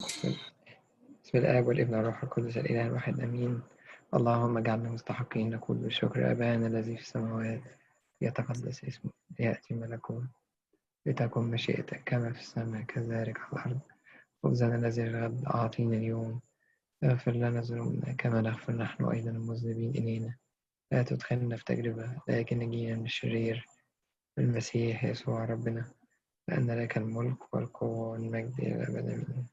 بسم الآب والابن والروح القدس الإله الواحد آمين. اللهم اجعلنا مستحقين نقول بالشكر أبانا الذي في السماوات يتقدس اسمك يأتي ملكوت لتكن مشيئتك كما في السماء كذلك على الأرض. خبزنا الذي الغد أعطينا اليوم اغفر لنا ذنوبنا كما نغفر نحن أيضا المذنبين إلينا لا تدخلنا في تجربة لكن نجينا من الشرير بالمسيح يسوع ربنا لأن لك الملك والقوة والمجد إلى الأبد آمين.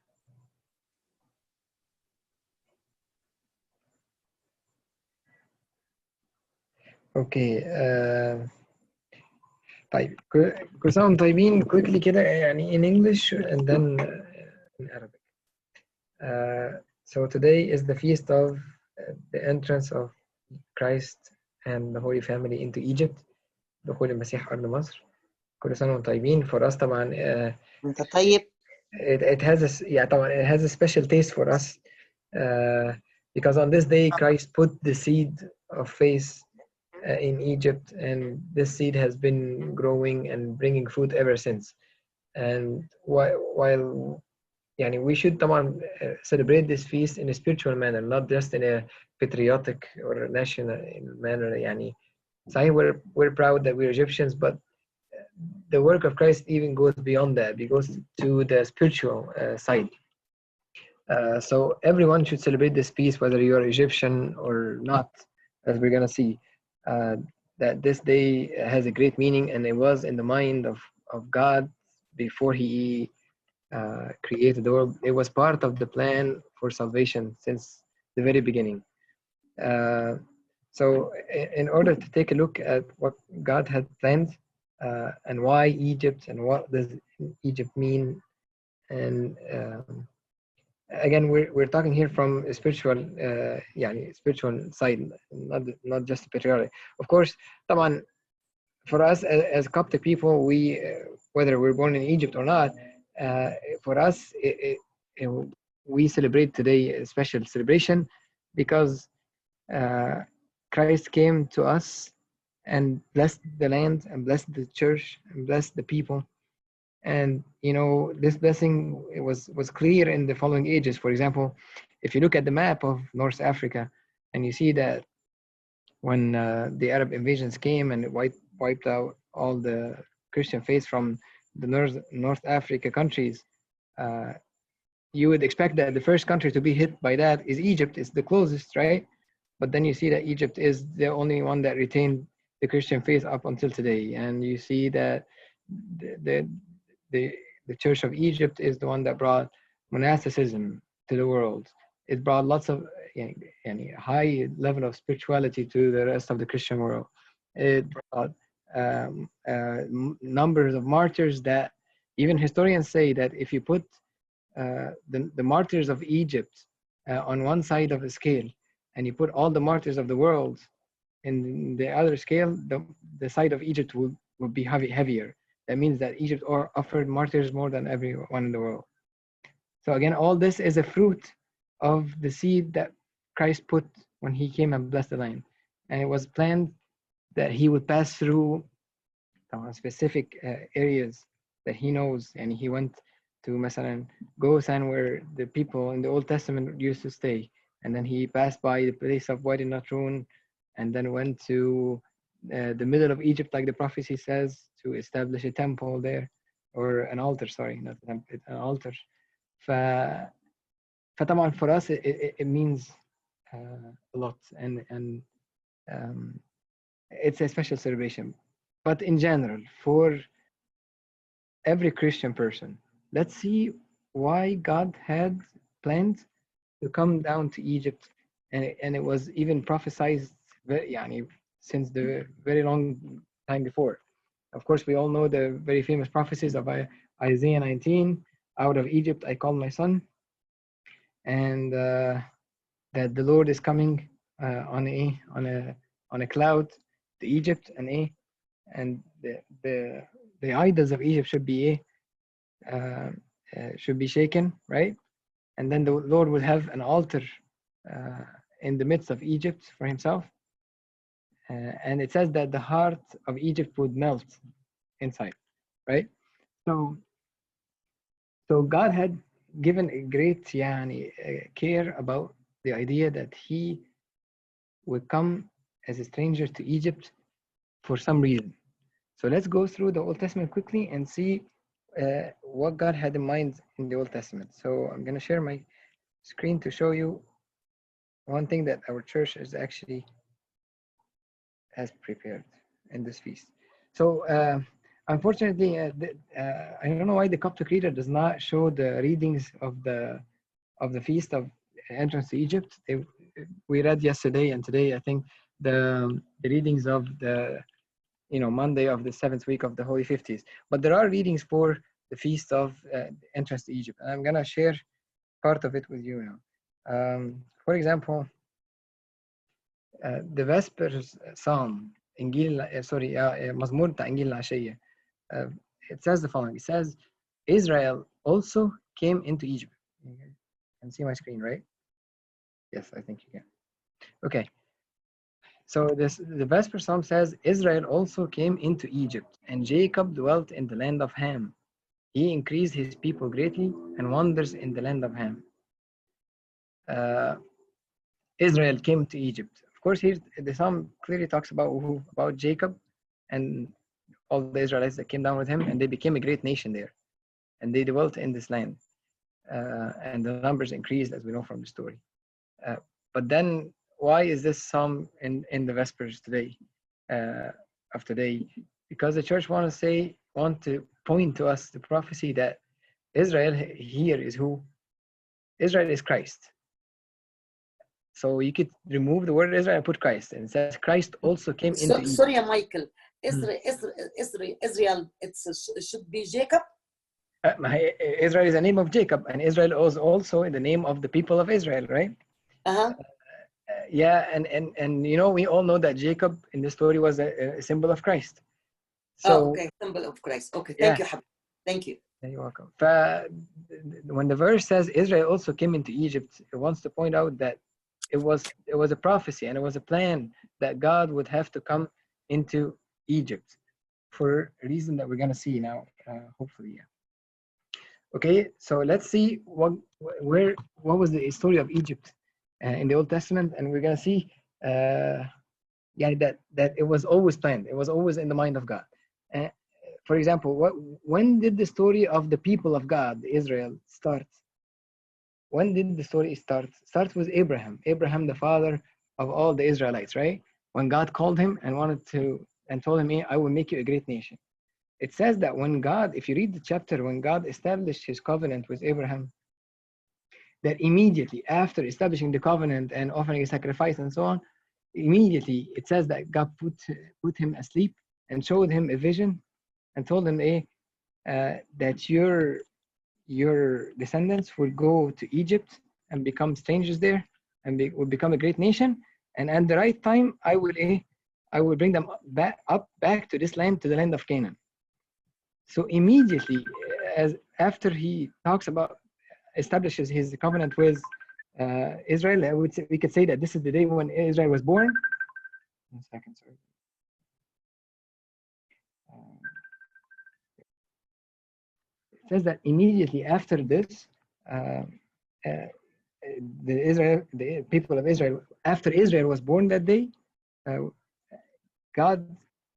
اوكي طيب كل سنة وانتم طيبين. quickly كده يعني in English and then in Arabic. So today is the feast of the entrance of Christ and the Holy Family into Egypt. دخول المسيح أرض مصر. كل سنة وانتم طيبين. For us طبعا انت طيب. it has طبعا it has a special taste for us because on this day Christ put the seed of faith in Egypt, and this seed has been growing and bringing fruit ever since. And while يعني we should طبعا celebrate this feast in a spiritual manner, not just in a patriotic or national manner. يعني صحيح we're proud that we're Egyptians, but the work of Christ even goes beyond that. It goes to the spiritual side. So everyone should celebrate this feast, whether you're Egyptian or not, as we're gonna see. That this day has a great meaning, and it was in the mind of God before He created the world. It was part of the plan for salvation since the very beginning. So in order to take a look at what God had planned and why Egypt and what does Egypt mean, and again we're talking here from a spiritual spiritual side, not just patriotic. Of course طبعا for us as Coptic people, we whether we're born in Egypt or not, for us we celebrate today a special celebration because Christ came to us and blessed the land and blessed the church and blessed the people. And you know, this blessing was clear in the following ages. For example, if you look at the map of North Africa and you see that when the Arab invasions came and it wiped out all the Christian faith from the North Africa countries, you would expect that the first country to be hit by that is Egypt. It's the closest, right? But then you see that Egypt is the only one that retained the Christian faith up until today. And you see that the Church of Egypt is the one that brought monasticism to the world. It brought lots of high level of spirituality to the rest of the Christian world. It brought numbers of martyrs that even historians say that if you put the martyrs of Egypt on one side of a scale and you put all the martyrs of the world in the other scale, the side of Egypt would be heavier. That means that Egypt offered martyrs more than everyone in the world. So again, all this is a fruit of the seed that Christ put when He came and blessed the land. And it was planned that He would pass through specific areas that He knows. And He went to مثلا Goshen, where the people in the Old Testament used to stay. And then He passed by the place of Wadi Natrun, and then went to the middle of Egypt, like the prophecy says, to establish a temple there, or an altar, sorry, not a temple, an altar. فطبعا for us it means a lot, and it's a special celebration. But in general, for every Christian person, let's see why God had planned to come down to Egypt, and it was even prophesied since the very long time before. Of course, we all know the very famous prophecies of Isaiah 19, out of Egypt I called my son, and that the Lord is coming on a cloud to Egypt, and the idols of Egypt should be shaken, right? And then the Lord will have an altar in the midst of Egypt for Himself. And it says that the heart of Egypt would melt inside, right? So God had given a great care about the idea that he would come as a stranger to Egypt for some reason. So let's go through the Old Testament quickly and see what God had in mind in the Old Testament. So I'm going to share my screen to show you one thing that our church is actually has prepared in this feast. So unfortunately, I don't know why the Coptic reader does not show the readings of the feast of entrance to Egypt. We read yesterday and today, I think, the readings of the Monday of the 7th week of the Holy 50s. But there are readings for the feast of entrance to Egypt, and I'm gonna share part of it with you now. For example, the Vespers Psalm, مزمور بتاع إنجيل العشية. It says the following. It says, Israel also came into Egypt. You can see my screen, right? Yes, I think you can. Okay. So the Vesper Psalm says, Israel also came into Egypt, and Jacob dwelt in the land of Ham. He increased his people greatly and wonders in the land of Ham. Israel came to Egypt. Of course, here the Psalm clearly talks about Jacob and all the Israelites that came down with him, and they became a great nation there. And they dwelt in this land. And the numbers increased, as we know from the story. But then, why is this psalm in the Vespers today, of today? Because the church want to point to us the prophecy that Israel here is who? Israel is Christ. So you could remove the word Israel and put Christ, and it says Christ also came into Egypt. Sorry, Michael. Israel, it should be Jacob. Israel is the name of Jacob, and Israel is also in the name of the people of Israel, right? Yeah, and we all know that Jacob in the story was a symbol of Christ. So, okay, symbol of Christ. Okay, thank you, thank you. You're welcome. When the verse says Israel also came into Egypt, it wants to point out that it was a prophecy and it was a plan that God would have to come into Egypt for a reason that we're going to see now, hopefully. Yeah. Okay, so let's see what was the story of Egypt in the Old Testament, and we're going to see that it was always planned. It was always in the mind of God. For example, when did the story of the people of God, Israel, start? When did the story start? Starts with Abraham. Abraham, the father of all the Israelites, right? When God called him and told him, I will make you a great nation. It says that when God, if you read the chapter, when God established his covenant with Abraham, that immediately after establishing the covenant and offering a sacrifice and so on, immediately it says that God put him asleep and showed him a vision and told him that your descendants will go to Egypt and become strangers there and will become a great nation. And at the right time, I will bring them back to this land, to the land of Canaan. So immediately, after he establishes his covenant with Israel, we could say that this is the day when Israel was born. 1 second, sorry. It says that immediately after this, the people of Israel, after Israel was born that day, God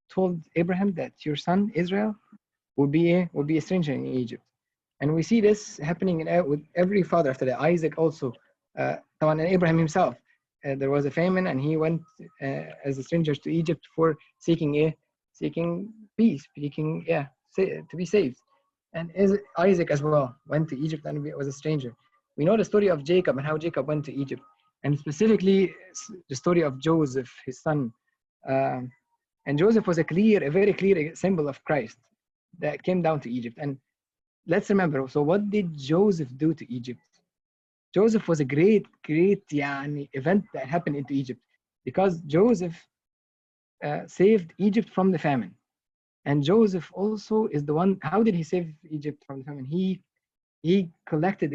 told Abraham that your son Israel will be a stranger in Egypt, and we see this happening with every father after that. Isaac also, and Abraham himself. There was a famine, and he went as a stranger to Egypt for seeking peace, to be saved. And Isaac as well went to Egypt and was a stranger. We know the story of Jacob and how Jacob went to Egypt, and specifically the story of Joseph, his son. And Joseph was a very clear symbol of Christ that came down to Egypt. And let's remember, so what did Joseph do to Egypt? Joseph was a great event that happened into Egypt, because Joseph saved Egypt from the famine. And Joseph also is the one. How did he save Egypt from the famine? He collected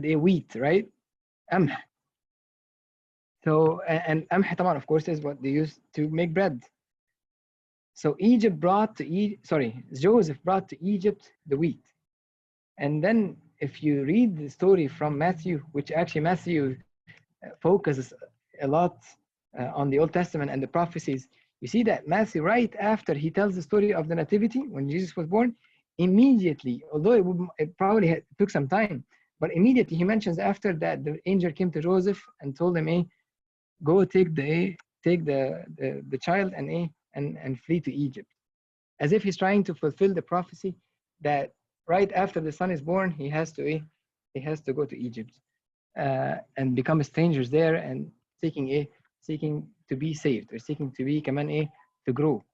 a wheat, right? Amh. So, and amh طبعا, of course, is what they used to make bread. So Joseph brought to Egypt the wheat, and then if you read the story from Matthew, which actually Matthew focuses a lot on the Old Testament and the prophecies, you see that Matthew, right after he tells the story of the Nativity, when Jesus was born, immediately, although it probably took some time, but immediately he mentions after that the angel came to Joseph and told him, go take the child and flee to Egypt, as if he's trying to fulfill the prophecy that right after the son is born, he has to go to Egypt and become strangers there and seeking to be saved, or seeking to be to grow.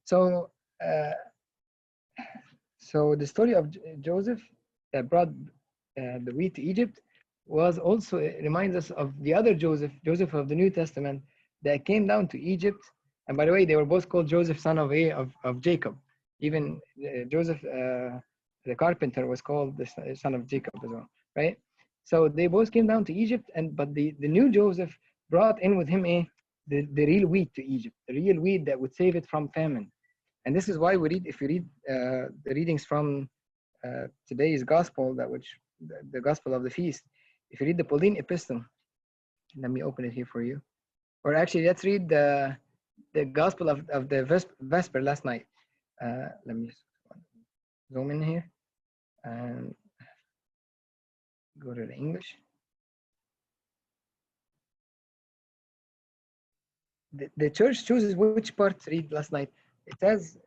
So so the story of Joseph that brought the wheat to Egypt was also, it reminds us of the other Joseph of the New Testament, that came down to Egypt. And by the way, they were both called Joseph, son of Jacob. Even Joseph, the carpenter, was called the son of Jacob as well, right? So they both came down to Egypt, but the new Joseph brought in with him the real wheat to Egypt, the real wheat that would save it from famine. And this is why if you read the readings from today's gospel, the gospel of the feast, if you read the Pauline epistle, let me open it here for you. Or actually, let's read the gospel of the Vesper last night. Let me zoom in here and go to the English. The church chooses which part to read last night. It says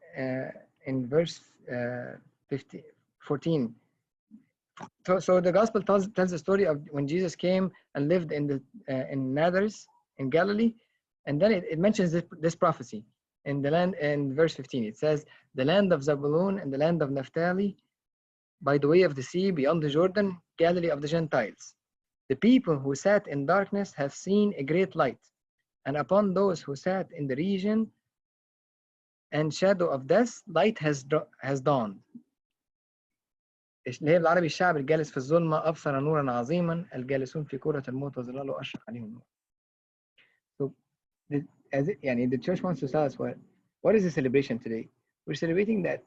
in verse 14. So the gospel tells the story of when Jesus came and lived in Nazareth in Galilee, and then it mentions this prophecy in the land. In verse 15, it says, "The land of Zabulun and the land of Naphtali, by the way of the sea beyond the Jordan, Galilee of the Gentiles. The people who sat in darkness have seen a great light, and upon those who sat in the region and shadow of death, light has dawned." اللي هي بالعربي: الشعب الجالس في الظلمة أبصر نورا عظيما، الجالسون في كرة الموت وظلاله أشرق عليهم نور. So, the church wants to tell us what is the celebration today? We're celebrating that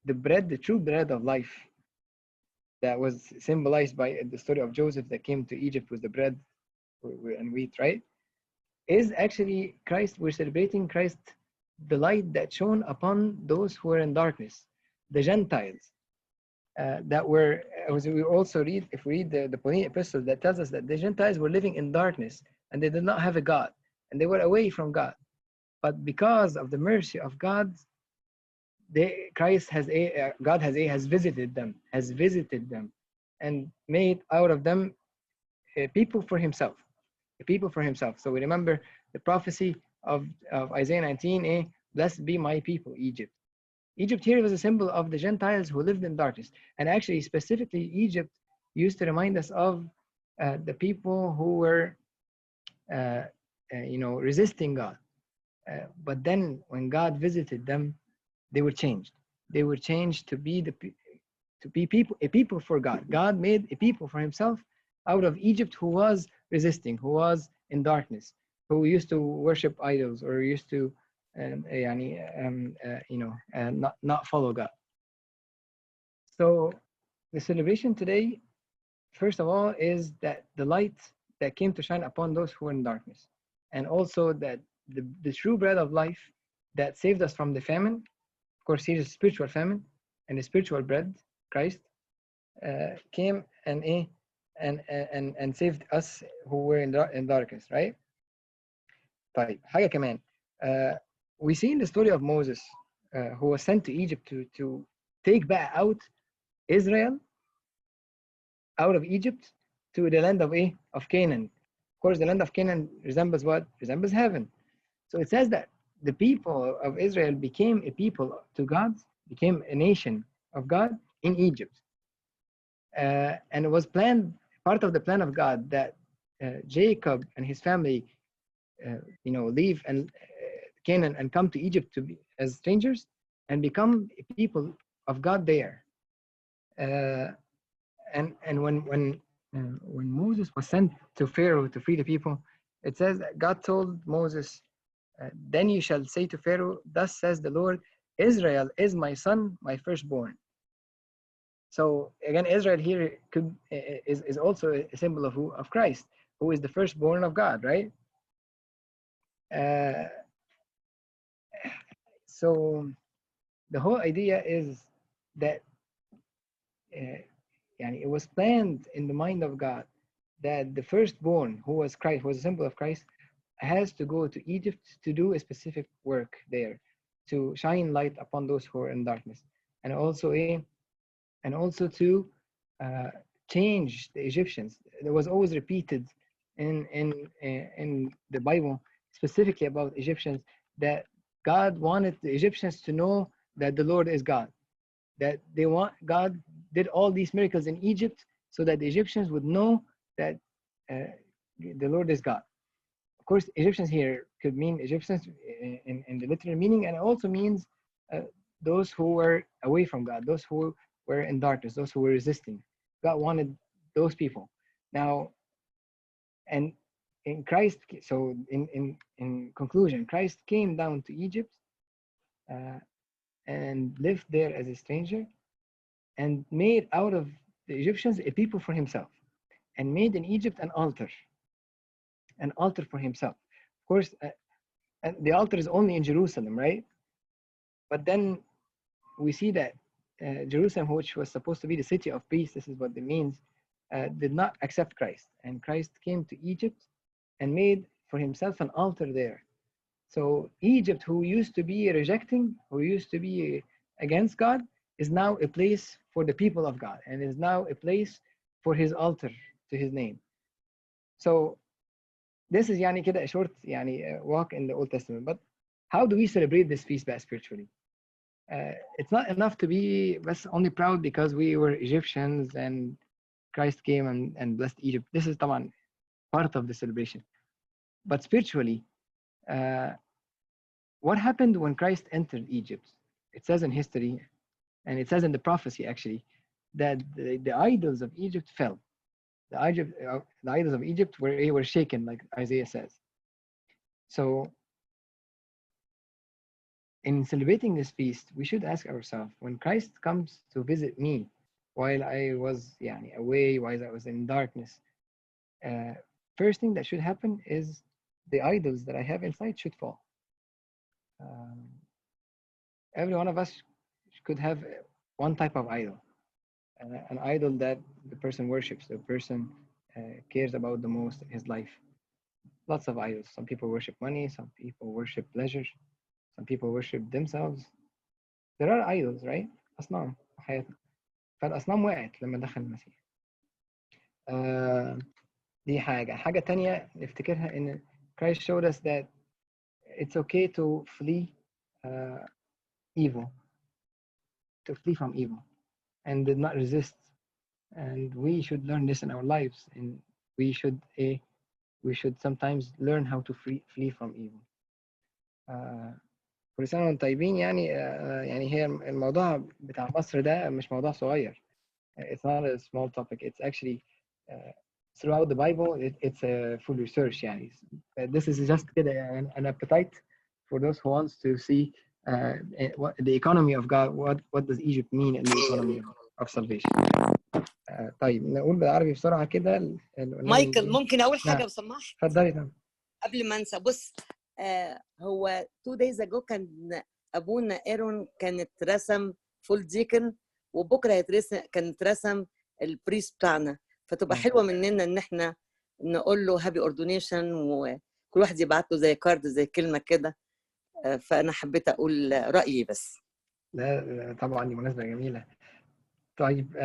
the true bread of life, that was symbolized by the story of Joseph that came to Egypt with the bread and wheat, right? Is actually Christ. We're celebrating Christ, the light that shone upon those who were in darkness, the Gentiles. That were, as we also read, if we read the Pauline epistle, that tells us that the Gentiles were living in darkness and they did not have a God and they were away from God. But because of the mercy of God, God has visited them and made out of them a people for himself. So we remember the prophecy of Isaiah 19, blessed be my people, Egypt. Egypt here was a symbol of the Gentiles who lived in darkness. And actually, specifically, Egypt used to remind us of the people who were, resisting God. But then when God visited them, they were changed. They were changed to be a people for God. God made a people for himself out of Egypt who was resisting, who was in darkness, who used to worship idols or used to not follow God. So the celebration today, first of all, is that the light that came to shine upon those who were in darkness, and also that the true bread of life that saved us from the famine. Of course, here is spiritual famine, and the spiritual bread, Christ, came and saved us who were in darkness, right? طيب حاجة كمان. We see in the story of Moses, who was sent to Egypt to take back out Israel out of Egypt to the land of Canaan. Of course, the land of Canaan resembles what? Resembles heaven. So it says that the people of Israel became a people to God, became a nation of God in Egypt. And it was part of the plan of God, that Jacob and his family, leave and Canaan and come to Egypt to be as strangers and become a people of God there. And when Moses was sent to Pharaoh to free the people, it says that God told Moses, "Then you shall say to Pharaoh, thus says the Lord, Israel is my son, my firstborn." So again, Israel here is also a symbol of who? Of Christ, who is the firstborn of God, right? Uh, so the whole idea is that it was planned in the mind of God that the firstborn, who was Christ, who was a symbol of Christ, has to go to Egypt to do a specific work there, to shine light upon those who are in darkness, and also to uh, change the Egyptians. It was always repeated in the Bible, specifically about Egyptians, that God wanted the Egyptians to know that the Lord is God. That God did all these miracles in Egypt so that the Egyptians would know that the Lord is God. Of course, Egyptians here could mean Egyptians in the literal meaning, and it also means those who were away from God, those who were in darkness, those who were resisting. God wanted those people. Now, and in Christ, so in conclusion, Christ came down to Egypt uh, and lived there as a stranger, and made out of the Egyptians a people for himself, and made in Egypt an altar for himself. Of course, and the altar is only in Jerusalem, right? But then we see that Jerusalem, which was supposed to be the city of peace, this is what it means, did not accept Christ. And Christ came to Egypt and made for himself an altar there. So Egypt, who used to be rejecting, who used to be against God, is now a place for the people of God, and is now a place for his altar to his name. So this is يعني كده a short walk in the Old Testament. But how do we celebrate this feast best spiritually? It's not enough to be بس only proud because we were Egyptians and Christ came and blessed Egypt. This is طبعا part of the celebration. But spiritually, what happened when Christ entered Egypt? It says in history, and it says in the prophecy actually, that the idols of Egypt fell. The idols of Egypt were shaken, like Isaiah says. So in celebrating this feast, we should ask ourselves, when Christ comes to visit me while I was away, while I was in darkness, first thing that should happen is the idols that I have inside should fall. Every one of us could have one type of idol, an idol that the person worships, the person cares about the most in his life. Lots of idols. Some people worship money, some people worship pleasure, some people worship themselves. There are idols, right? أصنام في حياتنا. فالأصنام وقعت لما دخل المسيح. دي حاجة تانية نفتكرها إن Christ showed us that it's okay to flee evil, to flee from evil, and did not resist. And we should learn this in our lives, and we should sometimes learn how to flee from evil. كل سنة وانتم طيبين. هي الموضوع بتاع مصر ده مش موضوع صغير. It's not a small topic. It's actually throughout the Bible. It's a full research. This is just كده an appetite for those who wants to see what the economy of God. What does Egypt mean in the economy of salvation? طيب نقول بالعربي بسرعة كده. مايكل ممكن أقول حاجة لو سمحت؟ اتفضلي. نعم. قبل ما أنسى، بص هو 2 days ago كان أبونا إيرون كانت رسم فول ديكن، وبكرة كانت رسم البريست بتاعنا، فتبقى حلوة مننا إن إحنا نقول له هابي أوردونيشن، وكل واحد يبعت له زي كارد زي كلمة كده. فأنا حبيت أقول رأيي بس. لا طبعا دي مناسبة جميلة. طيب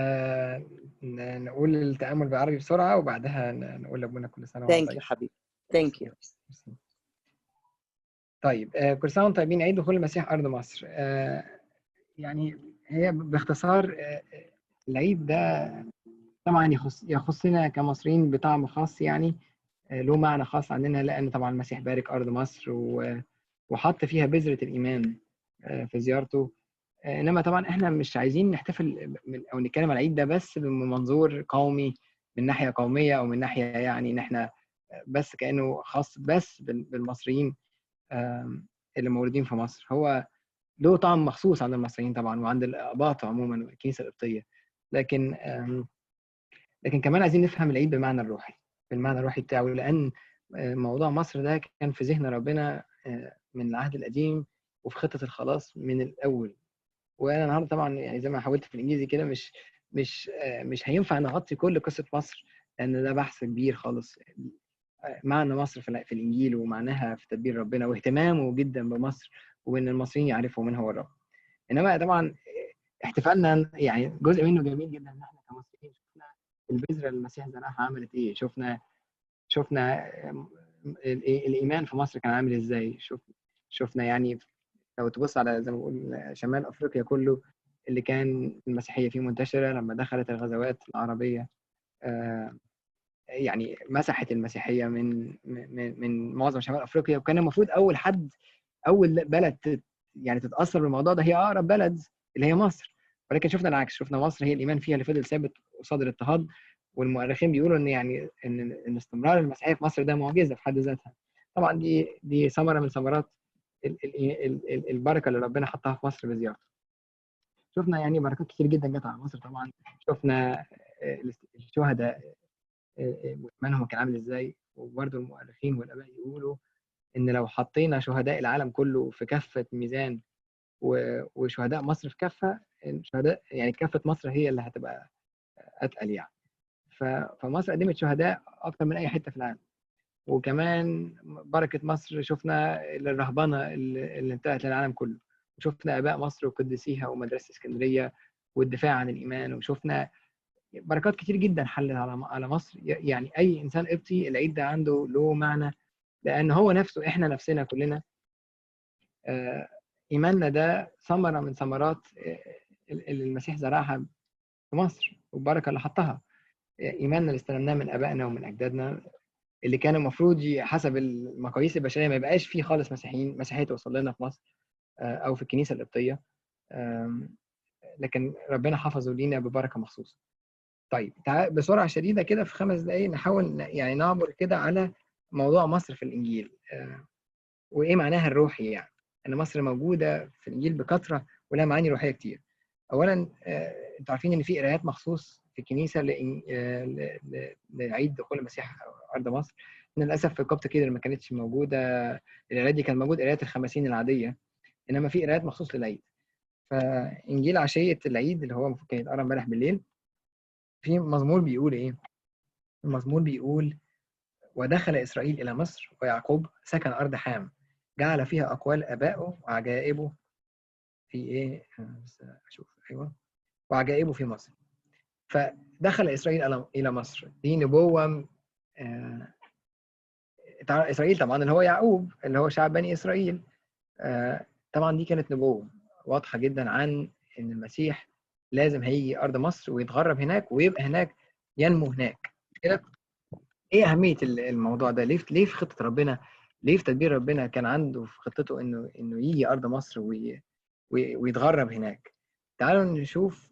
نقول التأمل بالعربي بسرعة وبعدها نقول لأبونا كل سنة وانتم طيب. ثانك يو حبيبي. ثانك يو. طيب كل سنة وانتم طيبين. عيد دخول المسيح أرض مصر. هي باختصار العيد ده طبعا يخصنا كمصريين بطعم خاص، له معنى خاص عننا، لأن طبعا المسيح بارك أرض مصر وحط فيها بذرة الإيمان في زيارته. انما طبعا احنا مش عايزين نحتفل او نتكلم على العيد ده بس بمنظور قومي، من ناحيه قوميه، او من ناحيه ان احنا بس كانه خاص بس بالمصريين اللي موجودين في مصر. هو له طعم مخصوص عند المصريين طبعا، وعند الاباط عموما والكنيسه القبطيه. لكن لكن كمان عايزين نفهم العيد بالمعنى الروحي، بالمعنى الروحي بتاعه، لأن موضوع مصر ده كان في ذهن ربنا من العهد القديم وفي خطة الخلاص من الأول. وأنا النهارده طبعا يعني زي ما حاولت في الإنجليزي كده مش هينفع نغطي كل قصة مصر، لأن ده بحث كبير خالص. معنى مصر في الإنجيل ومعناها في تدبير ربنا واهتمامه جدا بمصر وإن المصريين يعرفوا من هو الرب. إنما طبعا احتفالنا يعني جزء منه جميل جدا، إن إحنا كمصريين شفنا البذرة اللي المسيح زرعها عملت إيه، شفنا الإيمان في مصر كان عامل إزاي. شفنا يعني لو تبص على زي ما بقول شمال أفريقيا كله اللي كان المسيحية فيه منتشرة، لما دخلت الغزوات العربية يعني مسحت المسيحية من معظم شمال أفريقيا. وكان المفروض أول بلد يعني تتأثر بالموضوع ده هي أقرب بلد اللي هي مصر، ولكن شفنا العكس. شفنا مصر هي الإيمان فيها اللي فضل ثابت قصاد الاضطهاد. والمؤرخين بيقولوا إن يعني إن استمرار المسيحية في مصر ده معجزة في حد ذاتها. طبعا دي ثمرة من ثمرات البركة اللي ربنا حطها في مصر بزيادة. شفنا يعني بركات كتير جدا جت على مصر طبعا. شفنا الشهداء وإيمانهم كان عامل إزاي. وبرضه المؤرخين والآباء يقولوا إن لو حطينا شهداء العالم كله في كفة ميزان وشهداء مصر في كفة، شهداء يعني كفة مصر هي اللي هتبقى أتقل يعني. فمصر قدمت شهداء أكتر من أي حتة في العالم. وكمان بركة مصر شفنا الرهبنة اللي انتقلت للعالم كله. وشفنا آباء مصر وقديسيها ومدرسة اسكندرية والدفاع عن الإيمان. وشفنا بركات كتير جدا حلت على مصر. يعني أي إنسان قبطي العيد ده عنده له معنى، لأن هو نفسه إحنا نفسنا كلنا إيماننا ده ثمرة من ثمرات اللي المسيح زرعها في مصر والبركة اللي حطها. إيماننا اللي استلمناه من آبائنا ومن أجدادنا، اللي كان المفروض حسب المقاييس البشرية ما يبقاش فيه خالص مسيحية توصل لنا في مصر أو في الكنيسة القبطية، لكن ربنا حفظه لينا ببركة مخصوصة. طيب تعال بسرعة شديدة كده في 5 دقايق نحاول يعني نعبر كده على موضوع مصر في الإنجيل وإيه معناها الروحي. يعني أن مصر موجودة في الإنجيل بكثرة ولها معاني روحية كتير. أولا أنتوا عارفين إن في قرايات مخصوص في الكنيسة لعيد دخول المسيح أرض مصر. للأسف في القبط كده ما كانتش موجودة. القرايات دي كان موجود قرايات الخمسين العادية، إنما في قرايات مخصوص للعيد. فإنجيل عشية العيد اللي هو المفروض كان يتقرا امبارح بالليل، في مزمور بيقول إيه؟ المزمور بيقول: ودخل إسرائيل إلى مصر ويعقوب سكن أرض حام، جعل فيها أقوال آبائه وعجائبه في إيه؟ أشوف أيوه، وعجائبه في مصر. فدخل إسرائيل إلى مصر، دي نبوة. إسرائيل طبعا اللي هو يعقوب اللي هو شعب بني إسرائيل. طبعا دي كانت نبوة واضحة جدا عن إن المسيح لازم هيجي أرض مصر ويتغرب هناك ويبقى هناك، ينمو هناك كده. ايه اهميه الموضوع ده؟ ليه في خطه ربنا، ليه في تدبير ربنا كان عنده في خطته انه يجي ارض مصر ويتغرب هناك؟ تعالوا نشوف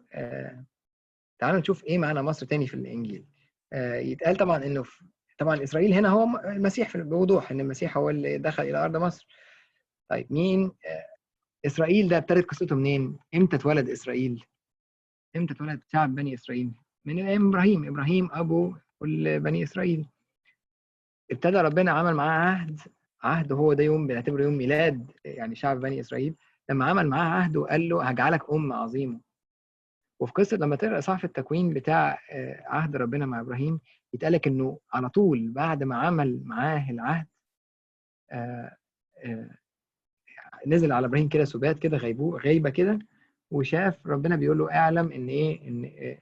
تعالوا نشوف ايه معنى مصر تاني في الانجيل. يتقال طبعا انه طبعا اسرائيل هنا هو المسيح بوضوح ان المسيح هو اللي دخل الى ارض مصر. طيب مين اسرائيل ده؟ ابتدت قصته منين؟ امتى اتولد اسرائيل؟ امتى اتولد شعب بني اسرائيل؟ من ايام ابراهيم ابو كل بني اسرائيل. ابتدى ربنا عمل معاه عهد هو ده يوم بنعتبره يوم ميلاد يعني شعب بني إسرائيل. لما عمل معاه عهد وقال له هجعلك عظيمة. وفي قصة لما تقرأ صحف التكوين بتاع عهد ربنا مع إبراهيم، يتقالك إنه على طول بعد ما عمل معاه العهد نزل على إبراهيم كده سبات كده غيبة كده، وشاف ربنا بيقول له اعلم ان ايه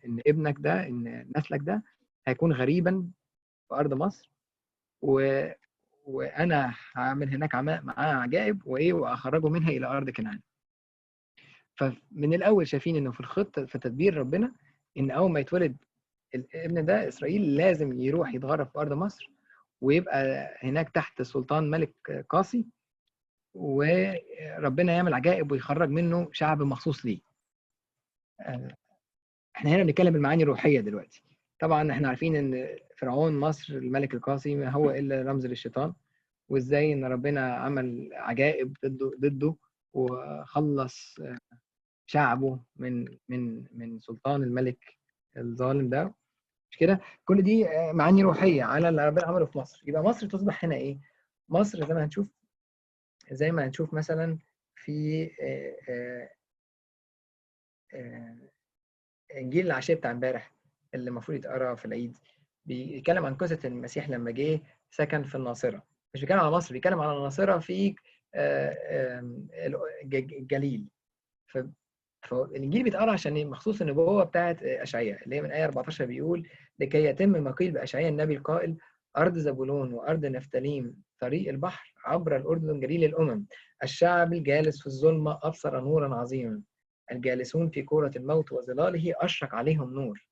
ان ابنك ده ان نسلك ده هيكون غريبا في ارض مصر، وانا هعمل هناك معاه عجائب وايه واخرجه منها الى ارض كنعان. فمن الاول شايفين انه في الخطه في تدبير ربنا ان اول ما يتولد الابن ده اسرائيل لازم يروح يتغرب في ارض مصر ويبقى هناك تحت سلطان ملك قاسي، وربنا يعمل عجائب ويخرج منه شعب مخصوص ليه. احنا هنا بنتكلم بالمعاني الروحيه دلوقتي. طبعا احنا عارفين ان فرعون مصر الملك القاسي ما هو الا رمز للشيطان، وازاي ان ربنا عمل عجائب ضده وخلص شعبه من سلطان الملك الظالم ده، مش كده؟ كل دي معاني روحيه على اللي ربنا عمله في مصر. يبقى مصر تصبح هنا ايه؟ مصر زي ما هنشوف مثلا في انجيل العشيه بتاع امبارح اللي المفروض يتقرا في العيد، بيتكلم عن قصه المسيح لما جه سكن في الناصره. مش بيتكلم على مصر، بيتكلم على الناصره في الجليل. فالانجيل بيتقرا عشان مخصوص النبوه بتاعت اشعياء اللي هي من ايه 14 بيقول: لكي يتم ما قيل باشعياء النبي القائل: ارض زبولون وارض نفتاليم طريق البحر عبر الاردن جليل الامم، الشعب الجالس في الظلمه ابصر نورا عظيما، الجالسون في كوره الموت وظلاله اشرق عليهم نور.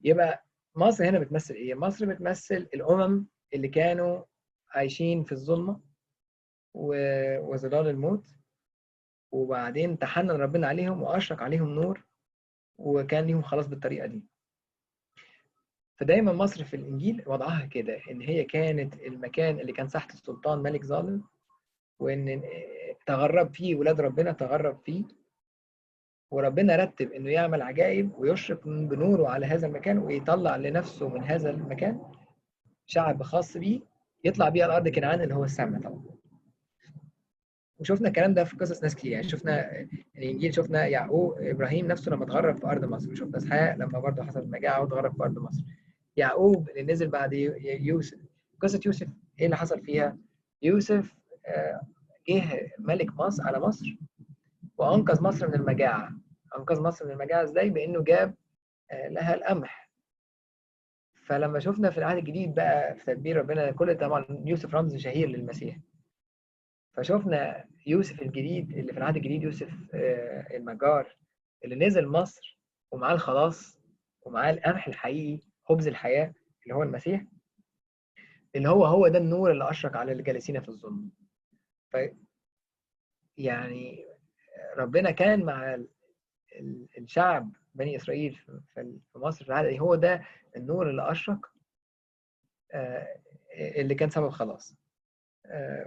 يبقى مصر هنا بتمثل ايه؟ مصر بتمثل الامم اللي كانوا عايشين في الظلمه وظلال الموت، وبعدين تحنن ربنا عليهم واشرق عليهم نور، وكان ليهم خلاص بالطريقه دي. فدايما مصر في الانجيل وضعها كده، ان هي كانت المكان اللي كان تحت سلطان ملك ظالم، وان تغرب فيه ولاد ربنا، تغرب فيه، وربنا رتب انه يعمل عجائب ويشرق بنوره على هذا المكان، ويطلع لنفسه من هذا المكان شعب خاص بيه يطلع بيه على ارض كنعان اللي هو السماء طبعا. وشفنا الكلام ده في قصص ناس كتير، يعني شفنا الانجيل، شفنا يعقوب ابراهيم نفسه لما اتغرب في ارض مصر، وشفنا اسحاق لما برضه حصل مجاعه واتغرب في ارض مصر. يعقوب اللي نزل بعد يوسف، قصه يوسف ايه اللي حصل فيها؟ يوسف جه ملك مصر على مصر وانقذ مصر من المجاعه. انقذ مصر من المجاعه ازاي؟ بانه جاب لها القمح. فلما شفنا في العهد الجديد بقى في تدبير ربنا، كل طبعا يوسف رمز شهير للمسيح، فشفنا يوسف الجديد اللي في العهد الجديد، يوسف النجار اللي نزل مصر ومعاه الخلاص ومعاه القمح الحقيقي، خبز الحياة اللي هو المسيح، اللي هو ده النور اللي أشرق على الجالسين في الظلم. ف يعني ربنا كان مع الشعب بني إسرائيل في مصر في العهد، هو ده النور اللي أشرق اللي كان سبب خلاص.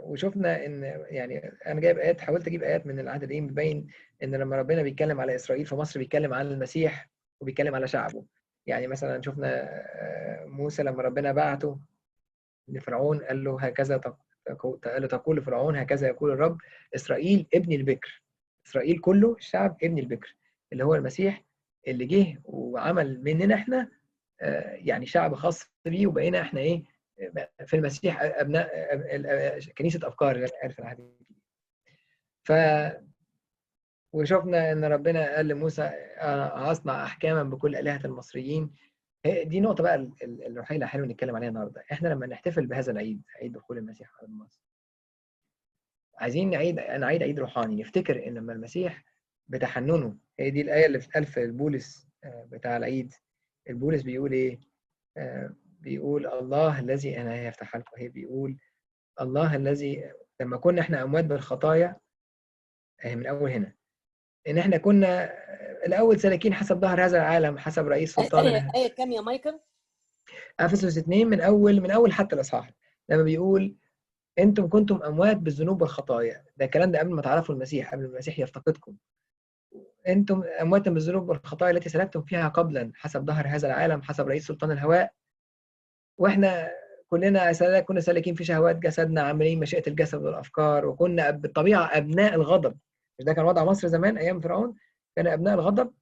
وشفنا ان يعني انا جايب ايات، حاولت اجيب ايات من العهد القديم بتبين ان لما ربنا بيتكلم على اسرائيل في مصر بيتكلم عن المسيح وبيتكلم على شعبه. يعني مثلا شفنا موسى لما ربنا بعته لفرعون قال له هكذا تقول لفرعون هكذا يقول الرب: اسرائيل ابني البكر. اسرائيل كله الشعب ابني البكر اللي هو المسيح، اللي جه وعمل مننا احنا يعني شعب خاص بيه، وبقينا احنا ايه في المسيح ابناء كنيسه افكار غير في العهد الجديد. ف وشفنا ان ربنا قال لموسى انا هصنع احكاما بكل الهه المصريين. دي نقطه بقى الروحيه اللي حلو نتكلم عليها النهارده. احنا لما نحتفل بهذا العيد، عيد دخول المسيح على مصر، عايزين نعيد عيد روحاني، نفتكر ان لما المسيح بتحننه، هي دي الايه اللي بتتقال في البولس بتاع العيد. البولس بيقول ايه؟ بيقول الله الذي، انا هفتحها لكم، هي بيقول الله الذي لما كنا احنا اموات بالخطايا، من اول هنا، ان احنا كنا الاول سالكين حسب ظهر هذا العالم حسب رئيس سلطان آية كام يا مايكل؟ افسس 2 من اول حتى الاصحاح، لما بيقول انتم كنتم اموات بالذنوب والخطايا. ده الكلام ده قبل ما تعرفوا المسيح، قبل ما المسيح يفتقدكم. انتم اموات بالذنوب والخطايا التي سلكتم فيها قبلا حسب ظهر هذا العالم حسب رئيس سلطان الهواء. واحنا كنا سالكين في شهوات جسدنا، عاملين مشيئة الجسد والأفكار، وكنا بالطبيعة أبناء الغضب. مش ده كان وضع مصر زمان أيام فرعون؟ كان أبناء الغضب.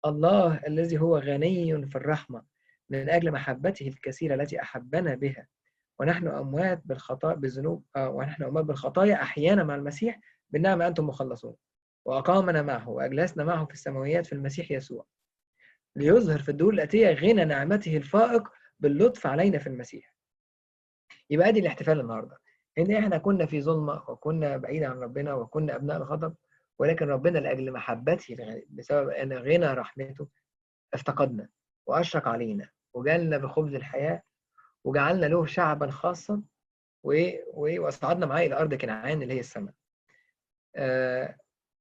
الله الذي هو غني في الرحمة من أجل محبته الكثيرة التي أحبنا بها، ونحن أموات بالخطايا بالذنوب ونحن أموات بالخطايا أحيانا مع المسيح، بالنعمة أنتم مخلصون، وأقامنا معه وأجلسنا معه في السماويات في المسيح يسوع، ليظهر في الدور الآتية غنى نعمته الفائق باللطف علينا في المسيح. يبقى دي الاحتفال النهارده، ان احنا كنا في ظلمه وكنا بعيد عن ربنا وكنا ابناء الغضب، ولكن ربنا لاجل محبته بسبب ان غنى رحمته افتقدنا واشرق علينا وجعلنا بخبز الحياه وجعلنا له شعبا خاصا واصعدنا معاه الى ارض كنعان اللي هي السماء.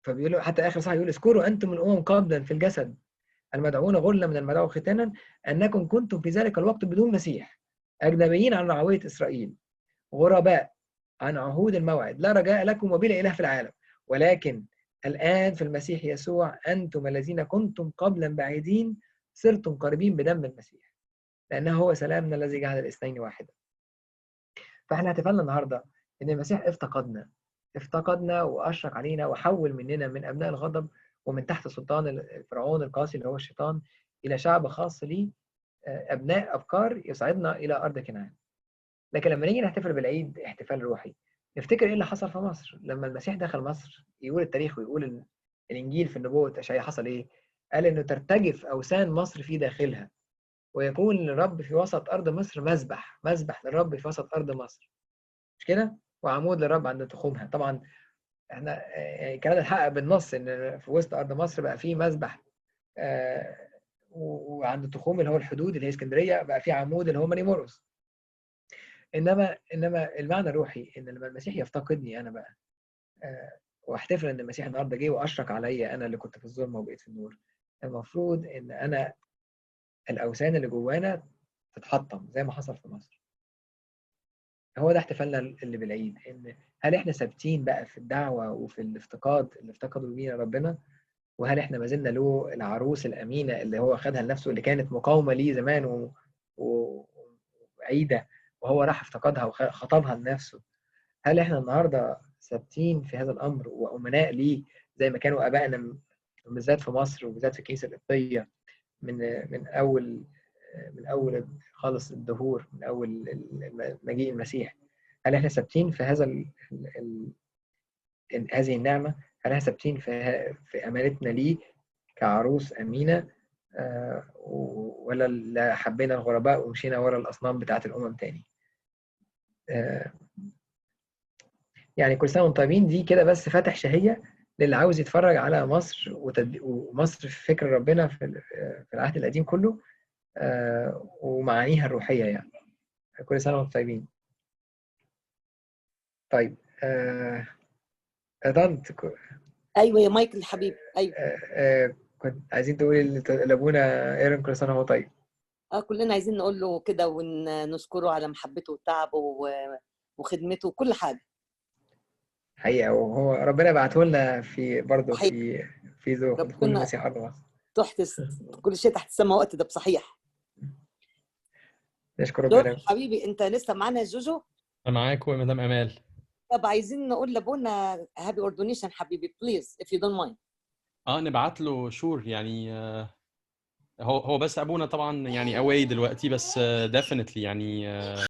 فبيقولوا حتى اخر صح يقول: اذكروا انتم الامم قبلا في الجسد المدعون غرلا من المدعو ختانا انكم كنتم في ذلك الوقت بدون مسيح، اجنبيين عن رعويه اسرائيل، غرباء عن عهود الموعد، لا رجاء لكم وبلا إله في العالم، ولكن الآن في المسيح يسوع أنتم الذين كنتم قبلا بعيدين صرتم قريبين بدم المسيح لأنه هو سلامنا الذي جعل الاثنين واحدا. فاحنا احتفلنا النهارده ان المسيح افتقدنا واشرق علينا وحول مننا من ابناء الغضب ومن تحت سلطان الفرعون القاسي اللي هو الشيطان الى شعب خاص ليه، ابناء ابكار يصعدنا الى ارض كنعان. لكن لما نيجي نحتفل بالعيد احتفال روحي، نفتكر ايه اللي حصل في مصر لما المسيح دخل مصر. يقول التاريخ ويقول الانجيل في النبوة اشعياء حصل ايه؟ قال انه ترتجف اوثان مصر في داخلها ويكون للرب في وسط ارض مصر مذبح للرب في وسط ارض مصر، مش كده؟ وعمود للرب عند تخومها. طبعا احنا الكلام ده اتحقق بالنص ان في وسط ارض مصر بقى في مذبح، وعند تخوم اللي هو الحدود اللي هي اسكندريه بقى في عمود اللي هو ماري مرقس. انما المعنى الروحي ان لما المسيح يفتقدني انا بقى، واحتفل ان المسيح النهارده جه واشرق عليا انا اللي كنت في الظلمه وبقيت في النور، المفروض ان انا الاوثان اللي جوانا تتحطم زي ما حصل في مصر. هو ده احتفالنا اللي بالعيد، ان هل احنا ثابتين بقى في الدعوه وفي الافتقاد اللي افتقدوا بينا ربنا، وهل احنا ما زلنا له العروس الامينه اللي هو خدها لنفسه اللي كانت مقاومه ليه زمان وعيده وهو راح افتقدها وخطبها لنفسه. هل احنا النهارده ثابتين في هذا الامر وامناء ليه زي ما كانوا ابائنا بالذات في مصر وبالذات في الكنيسه القبطيه من اول خالص الدهور، من اول مجيء المسيح؟ هل احنا ثابتين في هذه النعمه؟ هل احنا ثابتين في امانتنا ليه كعروس امينه، ولا حبينا الغرباء ومشينا ورا الاصنام بتاعت الامم تاني؟ يعني كل سنه وانتم طيبين. دي كده بس فاتح شهيه للي عاوز يتفرج على مصر ومصر في فكر ربنا في العهد القديم كله، ومعانيها الروحيه يعني. كل سنه وانتم طيبين. طيب طنط، ايوه يا مايكل حبيبي، ايوه. كنت عايزين تقولي لابونا ايرون كل سنه وهو طيب. كلنا عايزين نقول له كده ونشكره على محبته وتعبه وخدمته وكل حاجه حقيقه، وهو ربنا بعته لنا في برضه صحيح. في دخول ربنا المسيح ارض مصر. تحت كل شيء تحت السماء وقت ده بصحيح. نشكر جورج ربنا. حبيبي، انت لسه معانا يا جوجو؟ انا معاكم يا مدام امال. طب عايزين نقول لابونا هابي اوردونيشن حبيبي بليز if you don't mind. نبعت له شور يعني. هو بس ابونا طبعا يعني اواي دلوقتي، بس definitely يعني